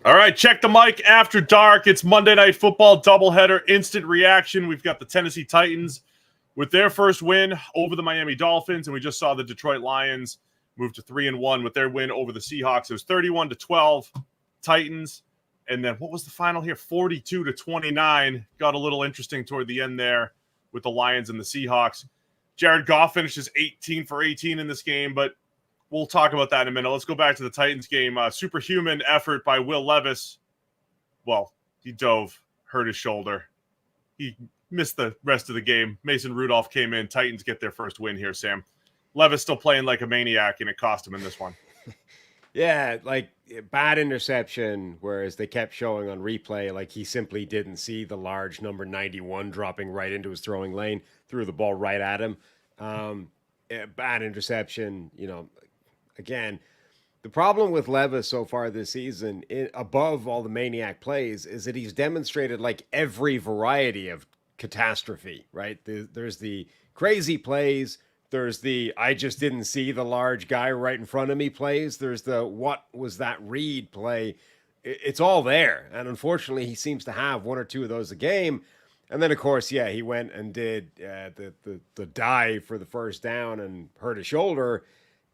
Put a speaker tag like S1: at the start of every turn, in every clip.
S1: All right, check the mic after dark. It's Monday Night Football doubleheader, instant reaction. We've got the Tennessee Titans with their first win over the Miami Dolphins, and we just saw the Detroit Lions move to 3-1 with their win over the Seahawks. It was 31-12 Titans, and then what was the final here? 42-29. Got a little interesting toward the end there with the Lions and the Seahawks. Jared Goff finishes 18 for 18 in this game, but we'll talk about that in a minute. Let's go back to the Titans game. Superhuman effort by Will Levis. Well, he dove, hurt his shoulder. He missed the rest of the game. Mason Rudolph came in. Titans get their first win here, Sam. Levis still playing like a maniac, and it cost him in this one.
S2: Yeah, like bad interception, whereas they kept showing on replay like he simply didn't see the large number 91 dropping right into his throwing lane, threw the ball right at him. Bad interception, again, the problem with Levis so far this season, above all the maniac plays, is that he's demonstrated like every variety of catastrophe, right? There's the crazy plays. There's the I just didn't see the large guy right in front of me plays. There's the what was that read play. It's all there. And unfortunately, he seems to have one or two of those a game. And then, of course, yeah, he went and did the dive for the first down and hurt his shoulder.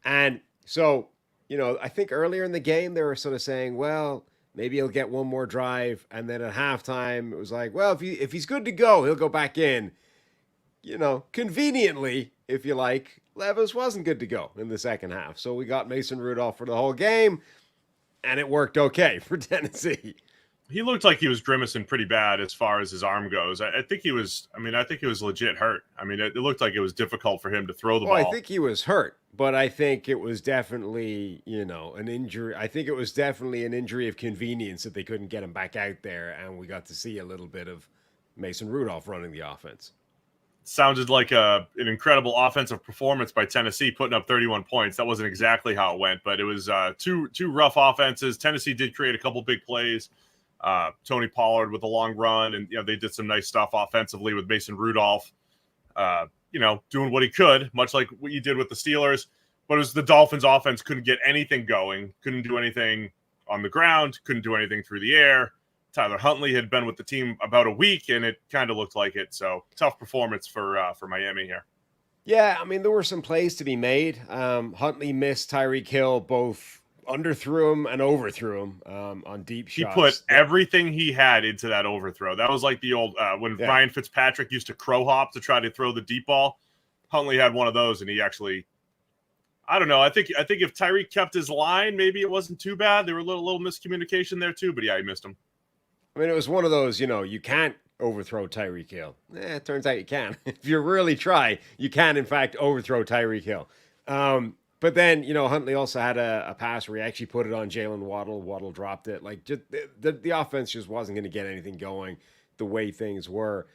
S2: And so, I think earlier in the game, they were sort of saying, well, maybe he'll get one more drive. And then at halftime, it was like, well, if he's good to go, he'll go back in. Conveniently, if you like, Levis wasn't good to go in the second half. So we got Mason Rudolph for the whole game, and it worked okay for Tennessee.
S1: He looked like he was grimacing pretty bad as far as his arm goes. I think he was legit hurt. It looked like it was difficult for him to throw the ball.
S2: I think he was hurt, but I think it was definitely, an injury. I think it was definitely an injury of convenience that they couldn't get him back out there, and we got to see a little bit of Mason Rudolph running the offense.
S1: Sounded like an incredible offensive performance by Tennessee, putting up 31 points. That wasn't exactly how it went, but it was two rough offenses. Tennessee did create a couple big plays. Tony Pollard with a long run, and they did some nice stuff offensively with Mason Rudolph, doing what he could, much like what you did with the Steelers. But it was the Dolphins' offense couldn't get anything going, couldn't do anything on the ground, couldn't do anything through the air. Tyler Huntley had been with the team about a week, and it kind of looked like it. So tough performance for Miami here.
S2: Yeah, there were some plays to be made. Huntley missed Tyreek Hill, both underthrew him and overthrew him on deep shots.
S1: He put everything he had into that overthrow. That was like the old when Ryan Fitzpatrick used to crow hop to try to throw the deep ball. Huntley had one of those, and he actually, I don't know. I think if Tyreek kept his line, maybe it wasn't too bad. There were a little miscommunication there too, but yeah, he missed him.
S2: It was one of those, you can't overthrow Tyreek Hill. It turns out you can. If you really try, you can, in fact, overthrow Tyreek Hill. But then, Huntley also had a pass where he actually put it on Jalen Waddle. Waddle dropped it. Like, just, the offense just wasn't going to get anything going the way things were.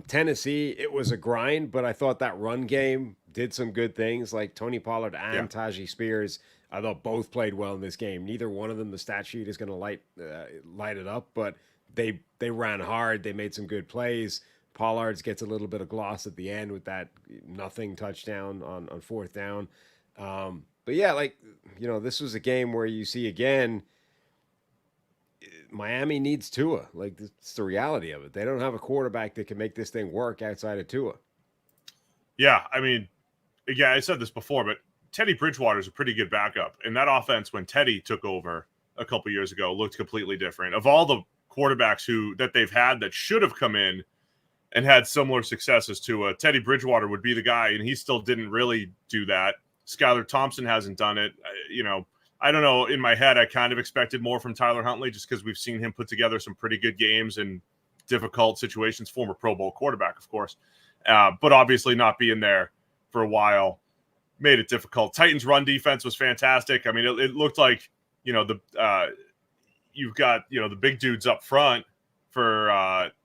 S2: Tennessee, it was a grind, but I thought that run game did some good things. Like Tony Pollard and Tajee Spears, I thought both played well in this game. Neither one of them, the stat sheet is going to light it up, but they ran hard. They made some good plays. Pollard's gets a little bit of gloss at the end with that nothing touchdown on fourth down. But yeah, this was a game where you see again, Miami needs Tua. Like, it's the reality of it. They don't have a quarterback that can make this thing work outside of Tua.
S1: Yeah, I said this before, but Teddy Bridgewater is a pretty good backup. And that offense, when Teddy took over a couple years ago, looked completely different. Of all the quarterbacks that they've had that should have come in and had similar successes to Teddy Bridgewater would be the guy, and he still didn't really do that. Skylar Thompson hasn't done it. I don't know. In my head, I kind of expected more from Tyler Huntley just because we've seen him put together some pretty good games in difficult situations. Former Pro Bowl quarterback, of course, but obviously not being there for a while made it difficult. Titans' run defense was fantastic. It looked like you've got the big dudes up front for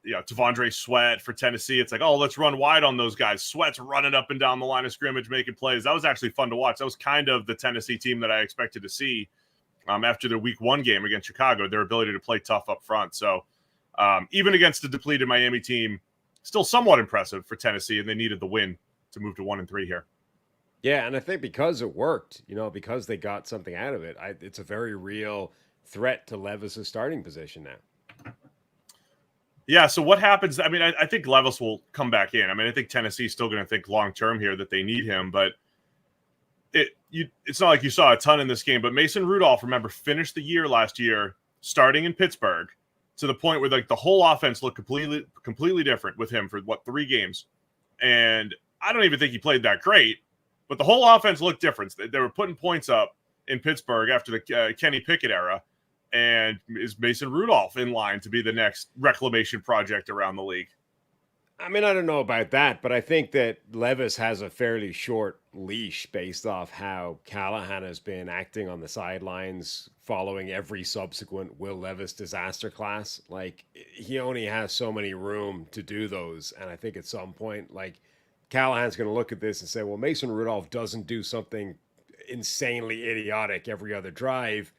S1: T'Vondre Sweat for Tennessee. It's like, oh, let's run wide on those guys. Sweat's running up and down the line of scrimmage, making plays. That was actually fun to watch. That was kind of the Tennessee team that I expected to see after their week 1 game against Chicago, their ability to play tough up front. So even against the depleted Miami team, still somewhat impressive for Tennessee, and they needed the win to move to 1-3 here.
S2: Yeah, and I think because it worked, because they got something out of it, it's a very real threat to Levis's starting position now.
S1: Yeah, so what happens? I mean, I think Levis will come back in. I mean, I think Tennessee's still going to think long-term here that they need him, but it's not like you saw a ton in this game. But Mason Rudolph, remember, finished the year last year starting in Pittsburgh to the point where like the whole offense looked completely different with him for 3 games. And I don't even think he played that great, but the whole offense looked different. They were putting points up in Pittsburgh after the Kenny Pickett era. And is Mason Rudolph in line to be the next reclamation project around the league?
S2: I mean, I don't know about that, but I think that Levis has a fairly short leash based off how Callahan has been acting on the sidelines following every subsequent Will Levis disaster class. Like, he only has so many room to do those. And I think at some point, like, Callahan's going to look at this and say, well, Mason Rudolph doesn't do something insanely idiotic every other drive.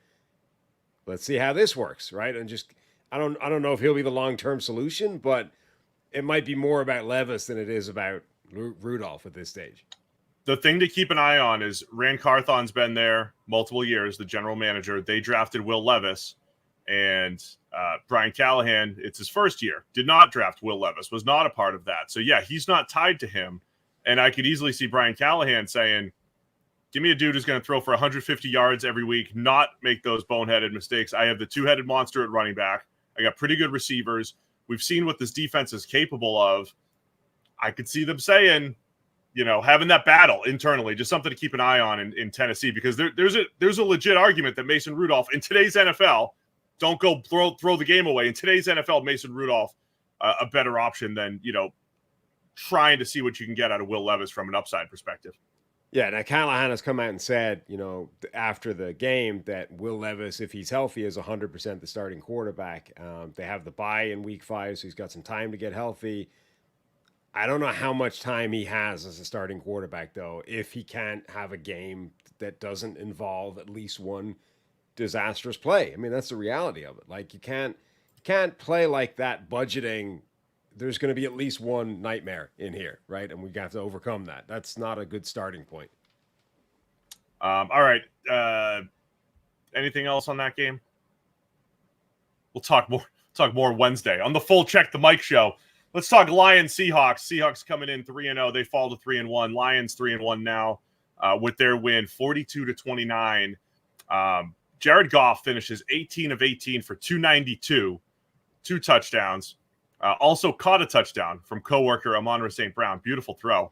S2: Let's see how this works, right? And just I don't know if he'll be the long-term solution, but it might be more about Levis than it is about Rudolph at this stage.
S1: The thing to keep an eye on is Rand Carthon's been there multiple years, the general manager. They drafted Will Levis, and Brian Callahan, it's his first year, did not draft Will Levis, was not a part of that. So, yeah, he's not tied to him. And I could easily see Brian Callahan saying, give me a dude who's going to throw for 150 yards every week, not make those boneheaded mistakes. I have the two-headed monster at running back. I got pretty good receivers. We've seen what this defense is capable of. I could see them saying, having that battle internally, just something to keep an eye on in Tennessee, because there's a legit argument that Mason Rudolph in today's NFL, don't go throw the game away. In today's NFL, Mason Rudolph, a better option than, trying to see what you can get out of Will Levis from an upside perspective.
S2: Yeah, now Callahan has come out and said, after the game that Will Levis, if he's healthy, is 100% the starting quarterback. They have the bye in week 5, so he's got some time to get healthy. I don't know how much time he has as a starting quarterback, though, if he can't have a game that doesn't involve at least one disastrous play. I mean, that's the reality of it. Like, you can't play like that budgeting. There's going to be at least one nightmare in here, right? And we have to overcome that. That's not a good starting point.
S1: All right. Anything else on that game? We'll talk more Wednesday on the Full Check the Mic show. Let's talk Lions Seahawks. Seahawks coming in 3-0. They fall to 3-1. Lions 3-1 now with their win 42-29. Jared Goff finishes 18 of 18 for 292, 2 touchdowns. Also caught a touchdown from coworker Amon-Ra St. Brown. Beautiful throw.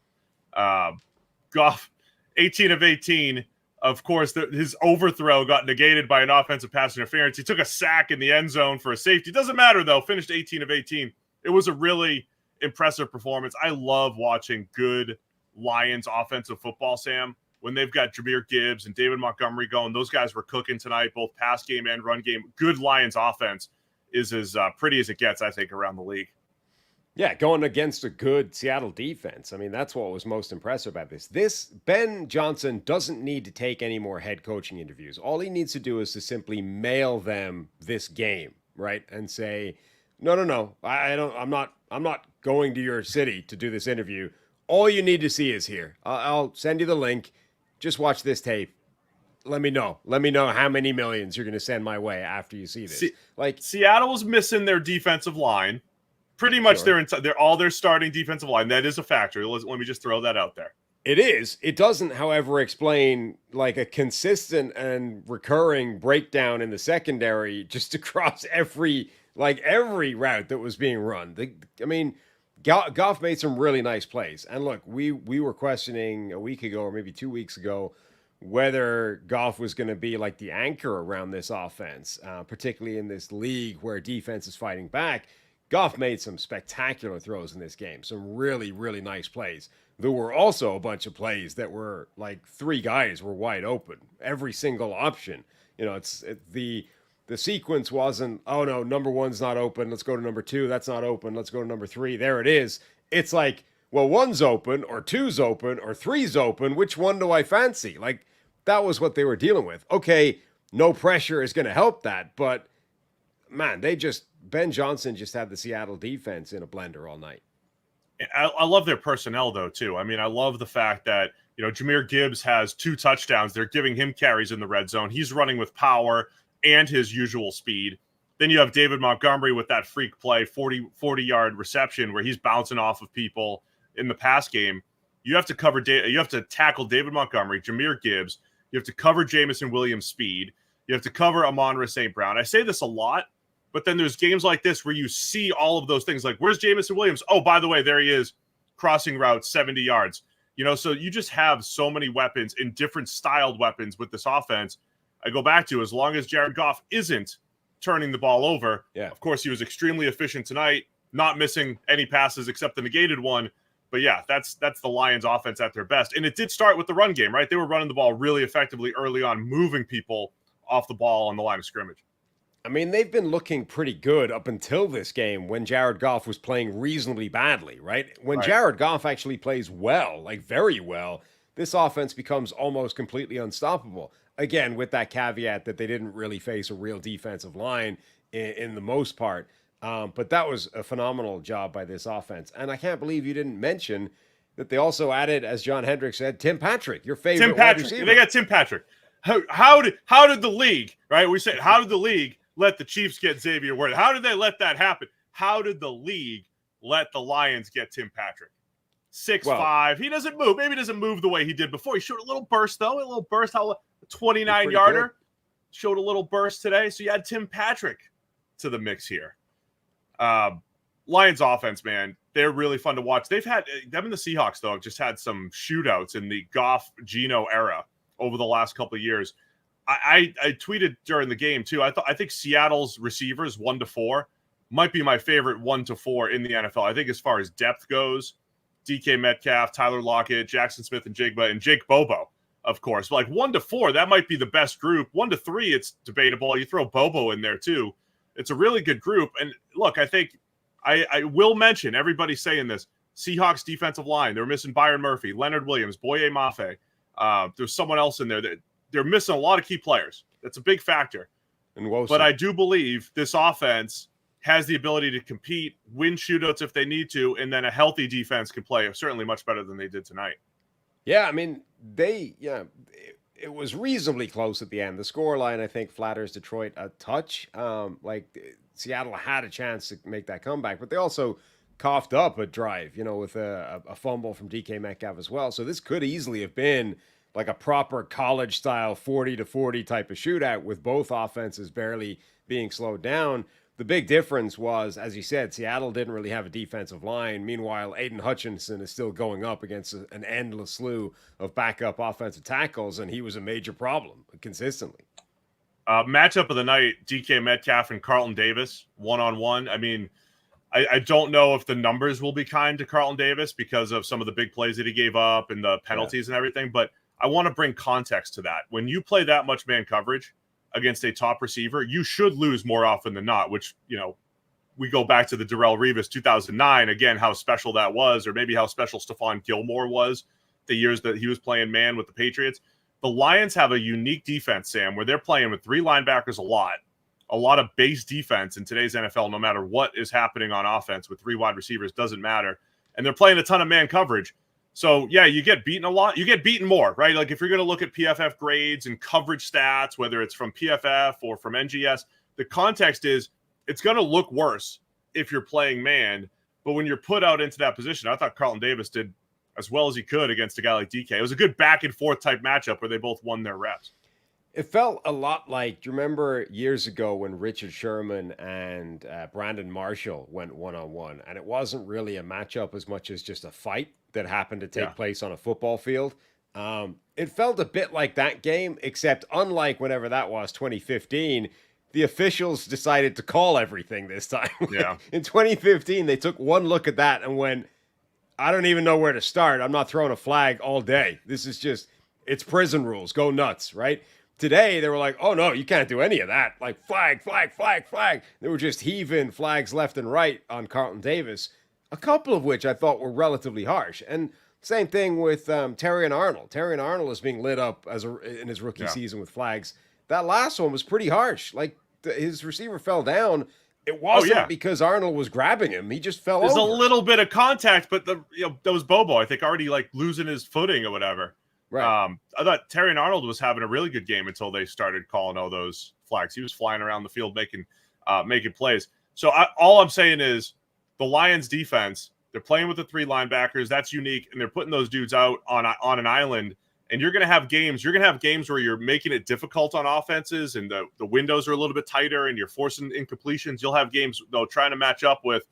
S1: Goff, 18 of 18. Of course, his overthrow got negated by an offensive pass interference. He took a sack in the end zone for a safety. Doesn't matter, though. Finished 18 of 18. It was a really impressive performance. I love watching good Lions offensive football, Sam. When they've got Jahmyr Gibbs and David Montgomery going, those guys were cooking tonight, both pass game and run game. Good Lions offense is as pretty as it gets, I think, around the league.
S2: Yeah, going against a good Seattle defense. I mean, that's what was most impressive about this. Ben Johnson doesn't need to take any more head coaching interviews. All he needs to do is to simply mail them this game, right? And say, no, I'm not going to your city to do this interview. All you need to see is here. I'll send you the link. Just watch this tape. Let me know how many millions you're going to send my way after you see this.
S1: Seattle's missing their defensive line. Pretty much
S2: Sure.
S1: they're all their starting defensive line. That is a factor. Let me just throw that out there.
S2: It is. It doesn't, however, explain like a consistent and recurring breakdown in the secondary just across every route that was being run. Goff made some really nice plays. And look, we were questioning a week ago or maybe 2 weeks ago whether Goff was going to be like the anchor around this offense, particularly in this league where defense is fighting back. Goff made some spectacular throws in this game, some really, really nice plays. There were also a bunch of plays that were like 3 guys were wide open, every single option. The sequence wasn't, oh no, number 1's not open, let's go to number 2, that's not open, let's go to number 3, there it is. It's like, well, 1's open, or 2's open, or 3's open, which one do I fancy? Like, that was what they were dealing with. Okay, no pressure is going to help that, but man, Ben Johnson just had the Seattle defense in a blender all night.
S1: I love their personnel, though, too. I mean, I love the fact that, Jahmyr Gibbs has 2 touchdowns. They're giving him carries in the red zone. He's running with power. and his usual speed. Then you have David Montgomery with that freak play, 40-yard reception where he's bouncing off of people in the pass game. You have to cover. You have to tackle David Montgomery, Jahmyr Gibbs. You have to cover Jameson Williams' speed. You have to cover Amon-Ra St. Brown. I say this a lot, but then there's games like this where you see all of those things. Like, where's Jameson Williams? Oh, by the way, there he is, crossing route 70 yards. So you just have so many weapons and different styled weapons with this offense. I go back to, as long as Jared Goff isn't turning the ball over.
S2: Yeah.
S1: Of course, he was extremely efficient tonight, not missing any passes except the negated one. But yeah, that's the Lions offense at their best. And it did start with the run game, right? They were running the ball really effectively early on, moving people off the ball on the line of scrimmage.
S2: I mean, they've been looking pretty good up until this game when Jared Goff was playing reasonably badly, right? When Jared Goff actually plays well, like very well, this offense becomes almost completely unstoppable. Again, with that caveat that they didn't really face a real defensive line in the most part. But that was a phenomenal job by this offense. And I can't believe you didn't mention that they also added, as John Hendricks said, Tim Patrick, your favorite wide receiver.
S1: They got Tim Patrick. How did the league, right? We said, how did the league let the Chiefs get Xavier Worthy? How did they let that happen? How did the league let the Lions get Tim Patrick? 6'5". He doesn't move. Maybe he doesn't move the way he did before. He showed a little burst, though. A little burst. How 29-yarder. Showed a little burst today. So you had Tim Patrick to the mix here. Lions offense, man, they're really fun to watch. Them and the Seahawks, though, just had some shootouts in the Goff-Geno era over the last couple of years. I tweeted during the game, too. I think Seattle's receivers, 1 to 4, might be my favorite 1 to 4 in the NFL. I think as far as depth goes, DK Metcalf, Tyler Lockett, Jackson Smith-Njigba, and Jake Bobo, of course. But like 1 to 4, that might be the best group. 1 to 3, it's debatable. You throw Bobo in there, too. It's a really good group. And look, I think I will mention, everybody's saying this, Seahawks defensive line. They're missing Byron Murphy, Leonard Williams, Boye Mafe. There's someone else in there. They're missing a lot of key players. That's a big factor. But I do believe this offense has the ability to compete, win shootouts if they need to, and then a healthy defense can play certainly much better than they did tonight.
S2: Yeah, I mean, it was reasonably close at the end. The scoreline, I think, flatters Detroit a touch. Seattle had a chance to make that comeback, but they also coughed up a drive, with a fumble from DK Metcalf as well. So this could easily have been like a proper college-style 40-40 type of shootout with both offenses barely being slowed down. The big difference was, as you said, Seattle didn't really have a defensive line. Meanwhile, Aiden Hutchinson is still going up against an endless slew of backup offensive tackles, and he was a major problem consistently.
S1: Matchup of the night, DK Metcalf and Carlton Davis, one-on-one. I mean, I don't know if the numbers will be kind to Carlton Davis because of some of the big plays that he gave up and the penalties and everything, but I want to bring context to that. When you play that much man coverage against a top receiver, you should lose more often than not, which, we go back to the Darrelle Revis 2009, again, how special that was, or maybe how special Stephon Gilmore was the years that he was playing man with the Patriots. The Lions have a unique defense, Sam, where they're playing with 3 linebackers a lot of base defense in today's NFL, no matter what is happening on offense with 3 wide receivers, doesn't matter. And they're playing a ton of man coverage. So, yeah, you get beaten a lot. You get beaten more, right? Like if you're going to look at PFF grades and coverage stats, whether it's from PFF or from NGS, the context is it's going to look worse if you're playing man. But when you're put out into that position, I thought Carlton Davis did as well as he could against a guy like DK. It was a good back and forth type matchup where they both won their reps.
S2: It felt a lot like, do you remember years ago when Richard Sherman and Brandon Marshall went one-on-one, and it wasn't really a matchup as much as just a fight that happened to take place on a football field? It felt a bit like that game, except unlike whenever that was, 2015, the officials decided to call everything this time.
S1: Yeah.
S2: In 2015, they took one look at that and went, I don't even know where to start. I'm not throwing a flag all day. This is just, it's prison rules. Go nuts, right? Today, they were like, oh, no, you can't do any of that. Like, flag, flag, flag, flag. They were just heaving flags left and right on Carlton Davis, a couple of which I thought were relatively harsh. And same thing with Terrion Arnold. Terrion Arnold is being lit up in his rookie season with flags. That last one was pretty harsh. Like, his receiver fell down. It wasn't because Arnold was grabbing him. He just fell
S1: There's
S2: over.
S1: a little bit of contact, but that was Bobo, I think, already like losing his footing or whatever.
S2: Right.
S1: I thought Terry Arnold was having a really good game until they started calling all those flags. He was flying around the field making plays. So all I'm saying is the Lions defense, they're playing with the 3 linebackers. That's unique, and they're putting those dudes out on an island. And you're going to have games. You're going to have games where you're making it difficult on offenses, and the windows are a little bit tighter, and you're forcing incompletions. You'll have games though trying to match up with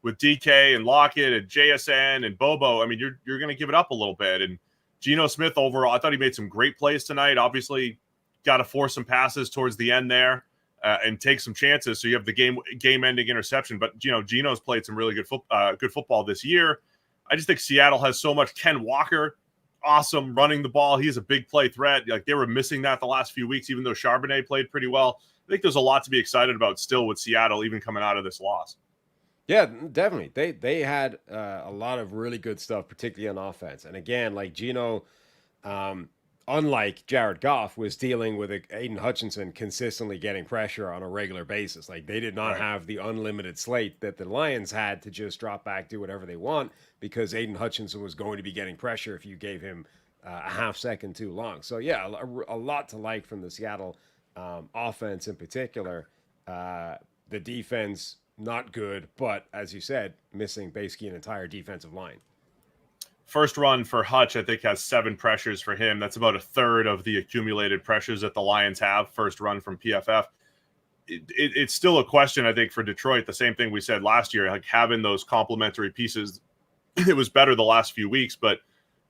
S1: DK and Lockett and JSN and Bobo. I mean, you're going to give it up a little bit. And Geno Smith overall, I thought he made some great plays tonight. Obviously, got to force some passes towards the end there and take some chances. So you have the game-ending interception. But Geno's played some really good football this year. I just think Seattle has so much. Ken Walker, awesome running the ball. He's a big play threat. Like they were missing that the last few weeks, even though Charbonnet played pretty well. I think there's a lot to be excited about still with Seattle, even coming out of this loss.
S2: Yeah, definitely. They had a lot of really good stuff, particularly on offense. And again, like Geno, unlike Jared Goff, was dealing with Aiden Hutchinson consistently getting pressure on a regular basis. Like they did not have the unlimited slate that the Lions had to just drop back, do whatever they want, because Aiden Hutchinson was going to be getting pressure if you gave him a half second too long. So yeah, a lot to like from the Seattle offense in particular. The defense, not good, but as you said, missing basically an entire defensive line.
S1: First run for Hutch, I think, has 7 pressures for him. That's about a third of the accumulated pressures that the Lions have. First run from PFF. It's still a question, I think, for Detroit. The same thing we said last year, like having those complementary pieces. It was better the last few weeks, but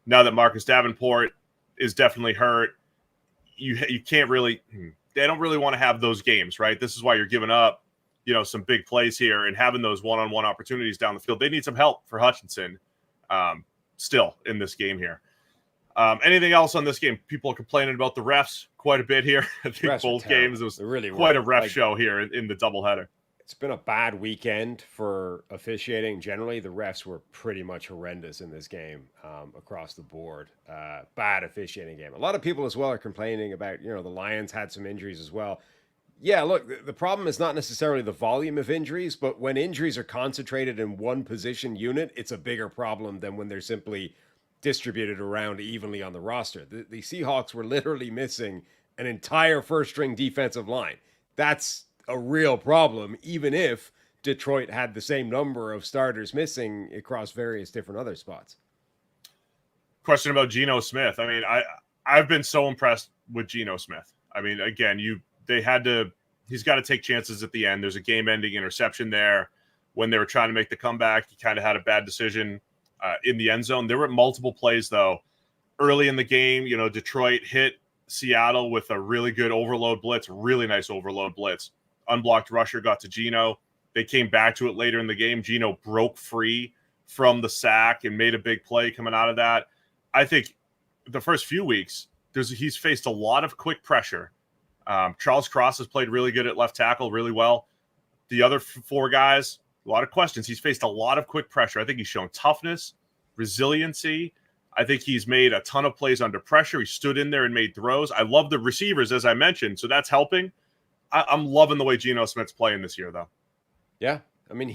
S1: now that Marcus Davenport is definitely hurt, you can't really. They don't really want to have those games, right? This is why you're giving up, some big plays here and having those one-on-one opportunities down the field. They need some help for Hutchinson still in this game here. Anything else on this game? People are complaining about the refs quite a bit here. I think both games, it was really quite a ref show here in the doubleheader.
S2: It's been a bad weekend for officiating. Generally, the refs were pretty much horrendous in this game across the board. Bad officiating game. A lot of people as well are complaining about, the Lions had some injuries as well. Yeah, look, the problem is not necessarily the volume of injuries, but when injuries are concentrated in one position unit, it's a bigger problem than when they're simply distributed around evenly on the roster. The Seahawks were literally missing an entire first-string defensive line. That's a real problem, even if Detroit had the same number of starters missing across various different other spots.
S1: Question about Geno Smith. I mean, I've been so impressed with Geno Smith. I mean, again, he's got to take chances at the end. There's a game-ending interception there. When they were trying to make the comeback, he kind of had a bad decision in the end zone. There were multiple plays, though, early in the game. Detroit hit Seattle with a really good overload blitz, really nice overload blitz. Unblocked rusher got to Geno. They came back to it later in the game. Geno broke free from the sack and made a big play coming out of that. I think the first few weeks, he's faced a lot of quick pressure. Charles Cross has played really good at left tackle, really well. The other 4 guys, a lot of questions. He's faced a lot of quick pressure. I think he's shown toughness, resiliency. I think he's made a ton of plays under pressure. He stood in there and made throws. I love the receivers, as I mentioned, so that's helping. I'm loving the way Geno Smith's playing this year, though.
S2: Yeah. I mean,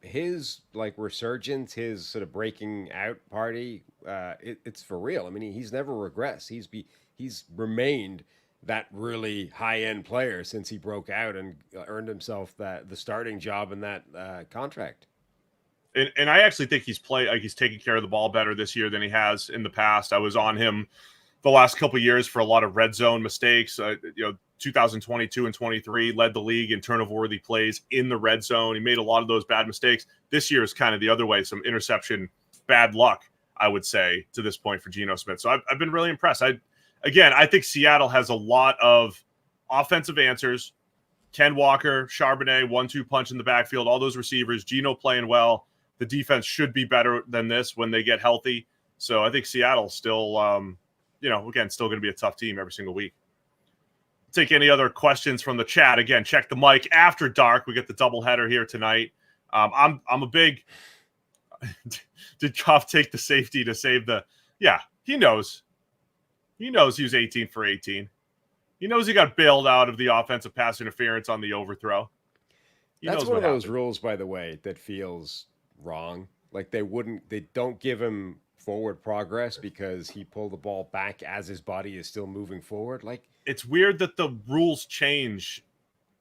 S2: his resurgence, his sort of breaking out party, it's for real. I mean, he's never regressed. He's remained that really high-end player since he broke out and earned himself the starting job in that contract.
S1: And I actually think he's taking care of the ball better this year than he has in the past. I was on him the last couple of years for a lot of red zone mistakes. 2022 and 23 led the league in turnover-worthy plays in the red zone. He made a lot of those bad mistakes. This year is kind of the other way, some interception, bad luck, I would say, to this point for Geno Smith. So I've been really impressed. I think Seattle has a lot of offensive answers. Ken Walker, Charbonnet, 1-2 punch in the backfield, all those receivers, Geno playing well. The defense should be better than this when they get healthy. So I think Seattle's still, still going to be a tough team every single week. Take any other questions from the chat. Again, check the mic after dark. We get the doubleheader here tonight. I'm a big. Did Goff take the safety to save the? Yeah, he knows. He knows he was 18 for 18. He knows he got bailed out of the offensive pass interference on the overthrow.
S2: That's one of those rules, by the way, that feels wrong. Like they don't give him forward progress because he pulled the ball back as his body is still moving forward? Like,
S1: It's weird that the rules change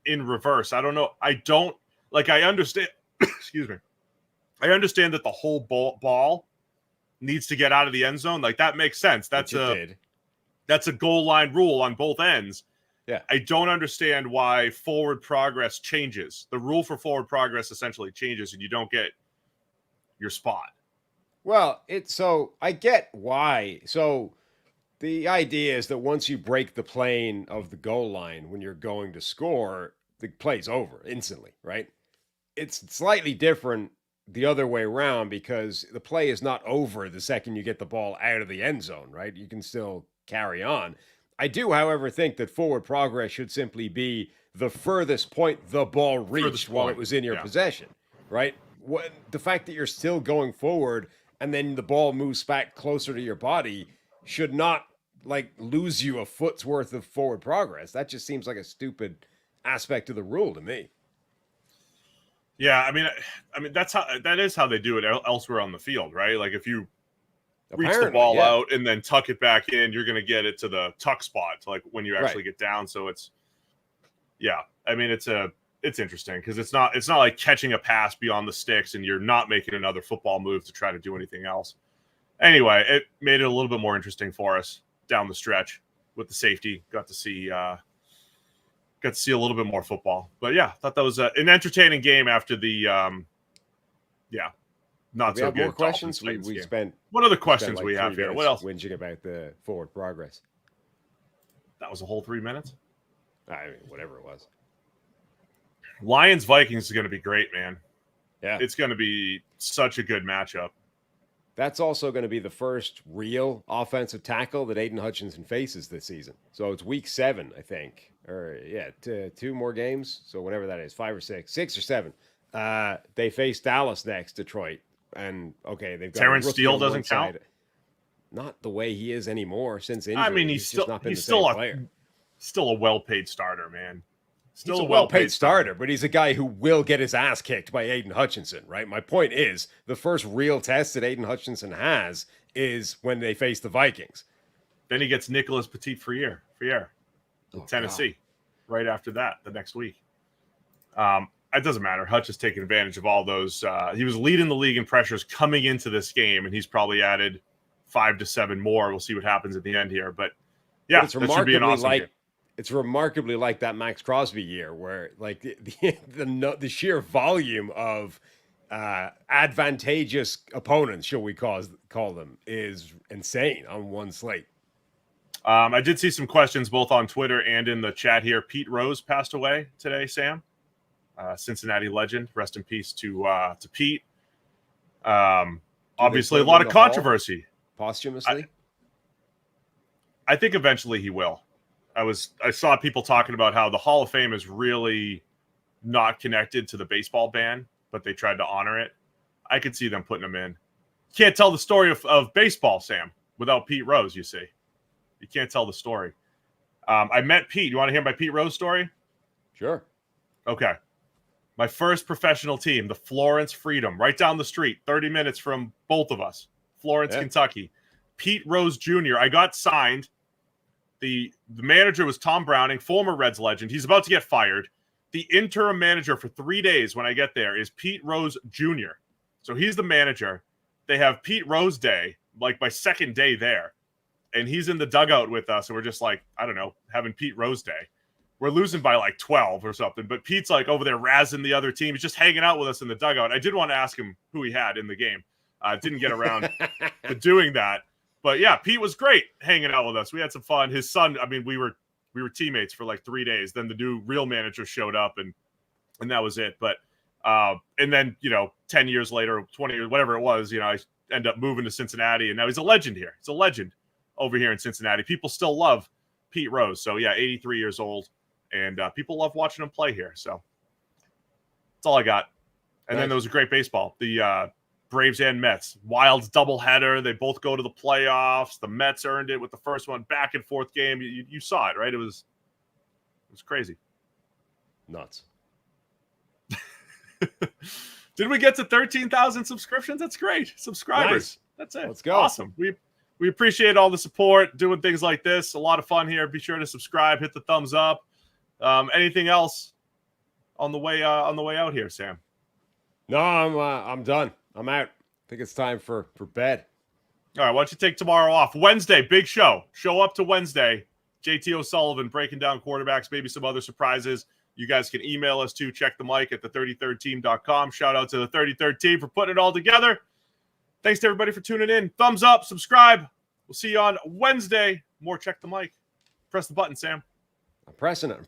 S1: in reverse. I don't know. I understand. Excuse me. I understand that the whole ball needs to get out of the end zone. Like, that makes sense. That's a goal line rule on both ends.
S2: Yeah.
S1: I don't understand why forward progress changes. The rule for forward progress essentially changes and you don't get your spot.
S2: Well, I get why. So the idea is that once you break the plane of the goal line when you're going to score, the play's over instantly, right? It's slightly different the other way around because the play is not over the second you get the ball out of the end zone, right? You can still carry on. I do, however, think that forward progress should simply be the furthest point the ball reached while it was in your possession, right? The fact that you're still going forward and then the ball moves back closer to your body should not like lose you a foot's worth of forward progress. That just seems like a stupid aspect of the rule to me.
S1: Yeah, I mean that is how they do it elsewhere on the field, right? Like if you reach the ball out and then tuck it back in, you're going to get it to the tuck spot, like when you actually get down. So it's interesting because it's not like catching a pass beyond the sticks and you're not making another football move to try to do anything else. Anyway, it made it a little bit more interesting for us down the stretch with the safety. Got to see a little bit more football. But yeah, thought that was an entertaining game after the not so good.
S2: More questions. We spent.
S1: What other questions we have here? What else?
S2: Whinging about the forward progress.
S1: That was a whole 3 minutes.
S2: I mean, whatever it was.
S1: Lions Vikings is going to be great, man.
S2: Yeah,
S1: it's going to be such a good matchup.
S2: That's also going to be the first real offensive tackle that Aiden Hutchinson faces this season. So it's week 7, I think. Or, 2 more games. So whenever that is, 5 or 6. 6 or 7. They face Dallas next, Detroit. And, okay, they've got
S1: Terrence Steele doesn't count?
S2: Not the way he is anymore since injury.
S1: I mean, he's still a well-paid starter, man.
S2: He's a well-paid starter, but he's a guy who will get his ass kicked by Aiden Hutchinson, right? My point is, the first real test that Aiden Hutchinson has is when they face the Vikings.
S1: Then he gets Nicholas Petit-Frere in Tennessee right after that, the next week. It doesn't matter. Hutch has taken advantage of all those. He was leading the league in pressures coming into this game, and he's probably added 5 to 7 more. We'll see what happens at the end here. But, yeah, that should be an awesome game.
S2: It's remarkably like that Max Crosby year where like the sheer volume of advantageous opponents, shall we call them, is insane on one slate.
S1: I did see some questions both on Twitter and in the chat here. Pete Rose passed away today, Sam. Cincinnati legend. Rest in peace to Pete. Obviously, a lot of controversy.
S2: Posthumously?
S1: I think eventually he will. I saw people talking about how the Hall of Fame is really not connected to the baseball ban, but they tried to honor it. I could see them putting him in. Can't tell the story of baseball, Sam, without Pete Rose, you see. You can't tell the story. I met Pete. You want to hear my Pete Rose story?
S2: Sure.
S1: Okay. My first professional team, the Florence Freedom, right down the street, 30 minutes from both of us. Florence, Kentucky. Pete Rose Jr. I got signed. The manager was Tom Browning, former Reds legend. He's about to get fired. The interim manager for 3 days when I get there is Pete Rose Jr. So he's the manager. They have Pete Rose Day, like my second day there. And he's in the dugout with us. And we're just like, I don't know, having Pete Rose Day. We're losing by like 12 or something. But Pete's like over there razzing the other team. He's just hanging out with us in the dugout. I did want to ask him who he had in the game. Didn't get around to doing that. But yeah, Pete was great hanging out with us. We had some fun. His son, I mean, we were teammates for like 3 days. Then the new real manager showed up and that was it. But and then, 10 years later, 20 years, whatever it was, I end up moving to Cincinnati and now he's a legend here. He's a legend over here in Cincinnati. People still love Pete Rose. So yeah, 83 years old and people love watching him play here. So that's all I got. And then there was a great baseball. The Braves and Mets. Wild doubleheader. They both go to the playoffs. The Mets earned it with the first one. Back and forth game. You saw it, right? It was crazy.
S2: Nuts.
S1: Did we get to 13,000 subscriptions? That's great. Subscribers. That's it.
S2: Let's go.
S1: Awesome. We appreciate all the support, doing things like this. A lot of fun here. Be sure to subscribe, hit the thumbs up. Anything else on the way out here, Sam?
S2: No, I'm done. I'm out. I think it's time for bed.
S1: All right, why don't you take tomorrow off? Wednesday, big show. Show up to Wednesday. JT O'Sullivan breaking down quarterbacks, maybe some other surprises. You guys can email us too. Check the mic at the33rdteam.com. Shout out to the 33rd team for putting it all together. Thanks to everybody for tuning in. Thumbs up, subscribe. We'll see you on Wednesday. More Check the Mic. Press the button, Sam.
S2: I'm pressing it.